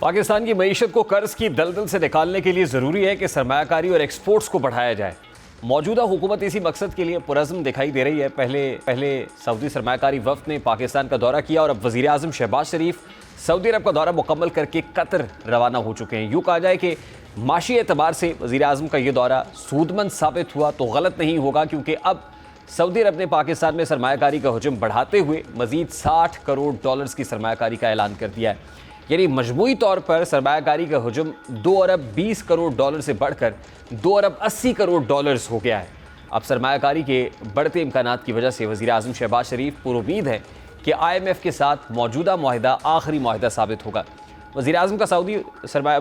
पाकिस्तान की मईशत को कर्ज की दलदल से निकालने के लिए ज़रूरी है कि सरमायाकारी और एक्सपोर्ट्स को बढ़ाया जाए। मौजूदा हुकूमत इसी मकसद के लिए पुरज़्म दिखाई दे रही है। पहले सऊदी सरमायाकारी वफ़द ने पाकिस्तान का दौरा किया और अब वज़ीर आज़म शहबाज शरीफ सऊदी अरब का दौरा मुकम्मल करके कतर रवाना हो चुके हैं। यूँ कहा जाए कि माशी एतबार से वज़ीर आज़म का ये दौरा सूदमंद साबित हुआ तो गलत नहीं होगा, क्योंकि अब सऊदी अरब ने पाकिस्तान में सरमायाकारी का हुजूम बढ़ाते हुए मज़ीद $60 करोड़ की सरमायाकारी का ऐलान कर दिया है। यानी मजमूई तौर पर सरमायाकारी का हुजूम $2 अरब 20 करोड़ से बढ़कर $2 अरब 80 करोड़ हो गया है। अब सरमायाकारी के बढ़ते इम्कानात की वजह से वज़ीर आज़म शहबाज शरीफ पुरुमीद है कि IMF के साथ मौजूदा मुआहदा आखिरी मुआहदा साबित होगा। वज़ीर आज़म का सऊदी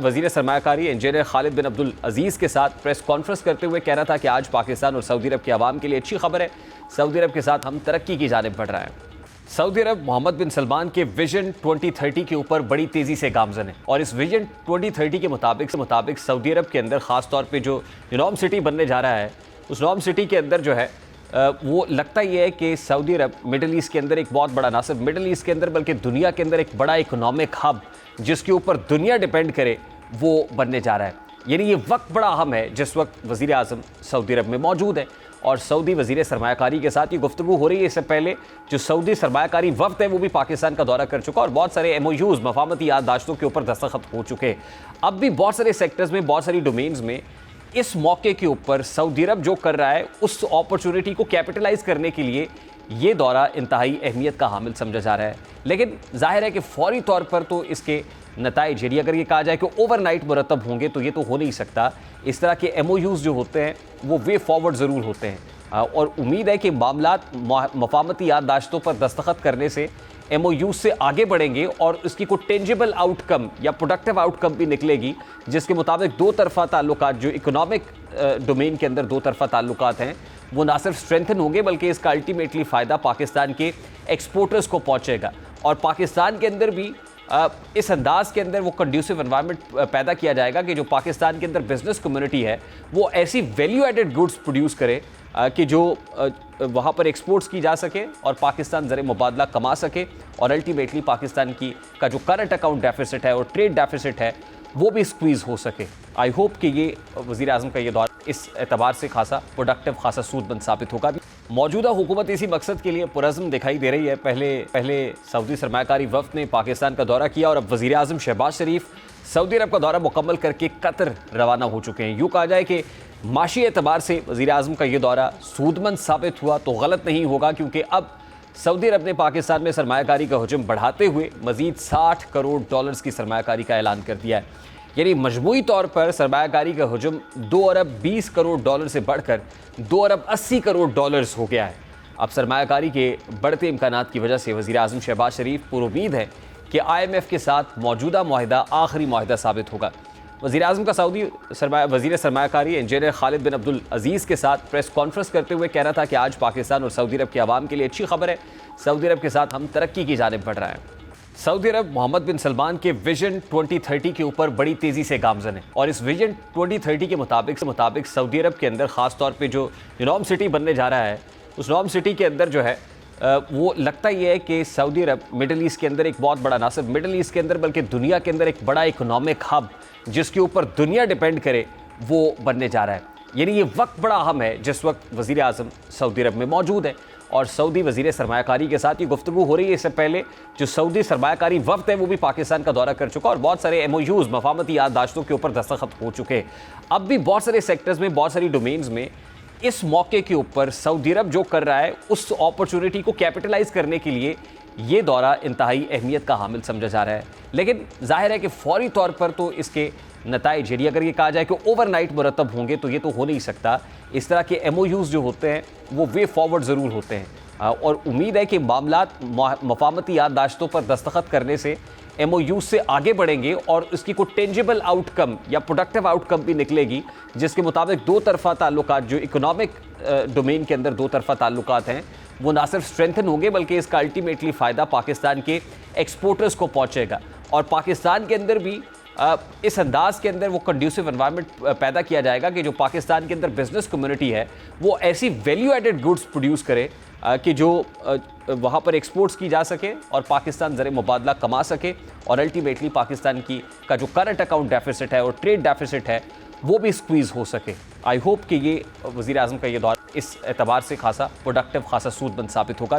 वज़ीर सरमायाकारी इंजीनियर खालिद बिन अब्दुल अजीज़ के साथ प्रेस कॉन्फ्रेंस करते हुए कहना था कि आज पाकिस्तान और सऊदी अरब के अवाम के लिए अच्छी खबर है। सऊदी अरब के साथ हम तरक्की की जानिब बढ़ रहे हैं। सऊदी अरब मोहम्मद बिन सलमान के विजन 2030 के ऊपर बड़ी तेज़ी से गामज़न है और इस विजन 2030 के मुताबिक सऊदी अरब के अंदर ख़ास तौर पे जो नॉर्म सिटी बनने जा रहा है, उस नॉर्म सिटी के अंदर जो है वो लगता ही है कि सऊदी अरब मिडल ईस्ट के अंदर एक बहुत बड़ा, ना सिर्फ मिडल ईस्ट के अंदर बल्कि दुनिया के अंदर एक बड़ा इकोनॉमिक हब जिसके ऊपर दुनिया डिपेंड करे वो बनने जा रहा है। यानी ये वक्त बड़ा अहम है जिस वक्त वज़ीर आज़म सऊदी अरब में मौजूद है और सऊदी वज़ीर सरमायाकारी के साथ ये गुफ्तगू हो रही है। इससे पहले जो सऊदी सरमायाकारी वफ़द है वो भी पाकिस्तान का दौरा कर चुका और बहुत सारे MOUs मफामती याददाश्तों के ऊपर दस्तखत हो चुके। अब भी बहुत सारे सेक्टर्स में, बहुत सारी डोमेन्स में इस मौके के ऊपर सऊदी अरब जो कर रहा है उस अपॉर्चुनिटी को कैपिटलाइज करने के लिए ये दौरा इंतहाई अहमियत का हामिल समझा जा रहा है। लेकिन जाहिर है कि फौरी तौर पर तो इसके नताइज, यदि अगर ये कहा जाए कि ओवरनाइट मुरतब होंगे तो ये तो हो नहीं सकता। इस तरह के MOUs जो होते हैं वो वे फॉरवर्ड ज़रूर होते हैं और उम्मीद है कि मामलात मफामती याददाश्तों पर दस्तखत करने से MOUs से आगे बढ़ेंगे और इसकी कोई टेंजिबल आउटकम या प्रोडक्टिव आउटकम भी निकलेगी, जिसके मुताबिक दो तरफ़ा ताल्लुकात जो इकोनॉमिक डोमेन के अंदर दो तरफ़ा ताल्लुकात हैं वो ना सिर्फ स्ट्रेंथन होंगे बल्कि इसका अल्टीमेटली फ़ायदा पाकिस्तान के एक्सपोर्टर्स को पहुँचेगा और पाकिस्तान के अंदर भी इस अंदाज के अंदर वो कंड्यूसिव एनवायरनमेंट पैदा किया जाएगा कि जो पाकिस्तान के अंदर बिजनेस कम्युनिटी है वो ऐसी वैल्यू एडेड गुड्स प्रोड्यूस करे कि जो वहाँ पर एक्सपोर्ट्स की जा सके और पाकिस्तान ज़र मुबादला कमा सके और अल्टीमेटली पाकिस्तान की का जो करंट अकाउंट डेफिसिट है और ट्रेड डेफिसिट है वो भी स्क्वीज़ हो सके। आई होप कि ये वज़ीर आज़म का ये दौर इस एतबार से खासा प्रोडक्टिव, खासा सूदमंद साबित होगा। मौजूदा हुकूमत इसी मकसद के लिए पुरज़्म दिखाई दे रही है। पहले सऊदी सरमायाकारी वफ़द ने पाकिस्तान का दौरा किया और अब वज़ीर आज़म शहबाज शरीफ सऊदी अरब का दौरा मुकम्मल करके कतर रवाना हो चुके हैं। यूँ कहा जाए कि माशी एतबार से वज़ीर आज़म का ये दौरा सूदमंद साबित हुआ तो गलत नहीं होगा, क्योंकि अब सऊदी अरब ने पाकिस्तान में सरमायाकारी का हुजूम बढ़ाते हुए मज़ीद $60 करोड़ की सरमायाकारी का ऐलान कर दिया है। यानी मजमूई तौर पर सरमायाकारी का हुजूम $2 अरब 20 करोड़ से बढ़कर $2 अरब 80 करोड़ हो गया है। अब सरमायाकारी के बढ़ते इम्कानात की वजह से वज़ीर आज़म शहबाज शरीफ पुरुमीद है कि IMF के साथ मौजूदा मुआहदा आखिरी मुआहदा साबित होगा। वज़ीर आज़म का सऊदी वज़ीर सरमायाकारी इंजीनियर खालिद बिन अब्दुल अजीज़ के साथ प्रेस कॉन्फ्रेंस करते हुए कहना था कि आज पाकिस्तान और सऊदी अरब के अवाम के लिए अच्छी खबर है। सऊदी अरब के साथ हम तरक्की की जानिब बढ़ रहे हैं। सऊदी अरब मोहम्मद बिन सलमान के विजन 2030 के ऊपर बड़ी तेज़ी से गामज़न है और इस विजन 2030 के मुताबिक सऊदी अरब के अंदर ख़ास तौर पे जो नॉर्म सिटी बनने जा रहा है, उस नॉर्म सिटी के अंदर जो है वो लगता ही है कि सऊदी अरब मिडल ईस्ट के अंदर एक बहुत बड़ा, ना सिर्फ मिडल ईस्ट के अंदर बल्कि दुनिया के अंदर एक बड़ा इकोनॉमिक हब जिसके ऊपर दुनिया डिपेंड करे वो बनने जा रहा है। यानी ये वक्त बड़ा अहम है जिस वक्त वज़ीर आज़म सऊदी अरब में मौजूद है और सऊदी वज़ीर सरमायाकारी के साथ ये गुफ्तगू हो रही है। इससे पहले जो सऊदी सरमायाकारी वफ़द है वो भी पाकिस्तान का दौरा कर चुका और बहुत सारे MOUs मफामती याददाश्तों के ऊपर दस्तखत हो चुके। अब भी बहुत सारे सेक्टर्स में, बहुत सारी डोमेन्स में इस मौके के ऊपर सऊदी अरब जो कर रहा है उस अपॉर्चुनिटी को कैपिटलाइज करने के लिए ये दौरा इंतहाई अहमियत का हामिल समझा जा रहा है। लेकिन जाहिर है कि फौरी तौर पर तो इसके नताइज, यदि अगर ये कहा जाए कि ओवरनाइट मुरतब होंगे तो ये तो हो नहीं सकता। इस तरह के MOUs जो होते हैं वो वे फॉरवर्ड ज़रूर होते हैं और उम्मीद है कि मामलात मफामती याददाश्तों पर दस्तखत करने से MOUs से आगे बढ़ेंगे और इसकी कोई टेंजिबल आउटकम या प्रोडक्टिव आउटकम भी निकलेगी, जिसके मुताबिक दो तरफ़ा ताल्लुकात जो इकोनॉमिक डोमेन के अंदर दो तरफ़ा ताल्लुकात हैं वो ना सिर्फ स्ट्रेंथन होंगे बल्कि इसका अल्टीमेटली फ़ायदा पाकिस्तान के एक्सपोर्टर्स को पहुँचेगा और पाकिस्तान के अंदर भी इस अंदाज के अंदर वो कंड्यूसिव एनवायरनमेंट पैदा किया जाएगा कि जो पाकिस्तान के अंदर बिजनेस कम्युनिटी है वो ऐसी वैल्यू एडेड गुड्स प्रोड्यूस करे कि जो वहाँ पर एक्सपोर्ट्स की जा सके और पाकिस्तान ज़र मुबादला कमा सके और अल्टीमेटली पाकिस्तान की का जो करंट अकाउंट डेफिसिट है और ट्रेड डेफिसिट है वो भी स्क्वीज़ हो सके। आई होप कि ये वज़ीर आज़म का ये दौर इस एतबार से खासा प्रोडक्टिव, खासा सूदमंद साबित होगा।